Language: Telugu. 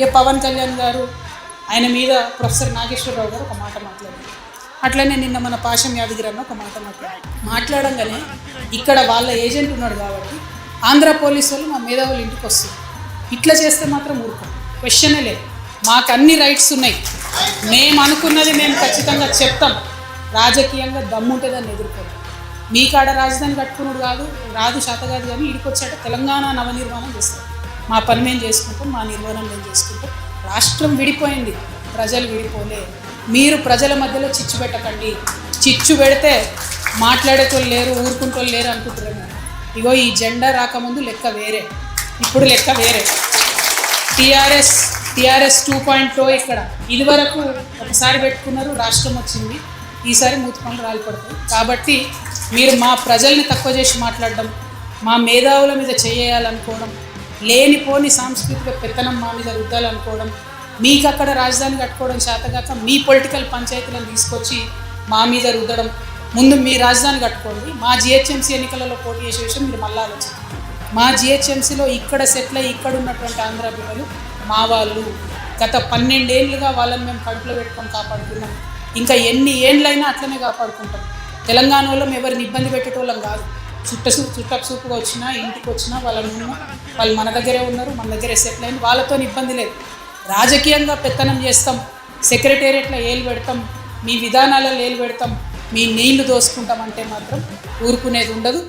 పవన్ కళ్యాణ్ గారు ఆయన మీద ప్రొఫెసర్ నాగేశ్వరరావు గారు ఒక మాట మాట్లాడారు. అట్లనే నిన్న మన పాశం యాదగిరి అన్న ఒక మాట మాట్లాడంగానే ఇక్కడ వాళ్ళ ఏజెంట్ ఉన్నాడు కాబట్టి ఆంధ్ర పోలీసు వాళ్ళు మా మేధావులు ఇంటికి వస్తారు. ఇట్లా చేస్తే మాత్రం ఊరుకోం, క్వశ్చనే లేదు. మాకు అన్ని రైట్స్ ఉన్నాయి, మేము అనుకున్నది మేము ఖచ్చితంగా చెప్తాం. రాజకీయంగా దమ్ముంటుందని ఎదుర్కోవాలి. మీ కాడ రాజధాని కట్టుకున్నాడు రాదు శాత కాదు, కానీ ఇడికి వచ్చాక తెలంగాణ నవనిర్మాణం చేస్తాం. మా పని మేము చేసుకుంటాం, మా నిర్మాణం మేము చేసుకుంటాం. రాష్ట్రం విడిపోయింది, ప్రజలు విడిపోలే. మీరు ప్రజల మధ్యలో చిచ్చు పెట్టకండి. చిచ్చు పెడితే మాట్లాడేటోళ్ళు లేరు, ఊరుకుంటోళ్ళు లేరు అనుకుంటున్నాను. ఇగో ఈ జెండా రాకముందు లెక్క వేరే, ఇప్పుడు లెక్క వేరే. టీఆర్ఎస్ 2.0 ఇక్కడ ఇదివరకు ఒకసారి పెట్టుకున్నారు, రాష్ట్రం వచ్చింది. ఈసారి మూతుపండ్లు రాలిపడతాయి. కాబట్టి మీరు మా ప్రజల్ని తక్కువ చేసి మాట్లాడడం, మా మేధావుల మీద చేయాలనుకోవడం, లేనిపోని సాంస్కృతిక పెత్తనం మా మీద రుద్దాలనుకోవడం, మీకు అక్కడ రాజధాని కట్టుకోవడం చేతగాక మీ పొలిటికల్ పంచాయతీలను తీసుకొచ్చి మా మీద రుద్దడం. ముందు మీ రాజధాని కట్టుకోండి. మా జిహెచ్ఎంసీ ఎన్నికలలో పోటీ చేసే విషయం మీరు మళ్ళీ ఆలోచించండి. మా జిహెచ్ఎంసీలో ఇక్కడ సెటిల్ అయ్యి ఇక్కడ ఉన్నటువంటి ఆంధ్ర బిడ్డలు మా వాళ్ళు. గత 12 ఏళ్ళుగా వాళ్ళని మేము కడుపులో పెట్టుకొని కాపాడుకున్నాం. ఇంకా ఎన్ని ఏళ్ళైనా అట్లనే కాపాడుకుంటాం. తెలంగాణ వాళ్ళం ఎవరిని ఇబ్బంది పెట్టేటోళ్ళం కాదు. చుట్టపు చూపుగా వచ్చినా, ఇంటికి వచ్చినా వాళ్ళు మన దగ్గరే ఉన్నారు, మన దగ్గరే సెటిల్ అయింది. వాళ్ళతో ఇబ్బంది లేదు. రాజకీయంగా పెత్తనం చేస్తాం, సెక్రటేరియట్లో ఏలు పెడతాం, మీ విధానాలలో ఏలు పెడతాం, మీ నీళ్లు దోసుకుంటామంటే మాత్రం ఊరుకునేది ఉండదు.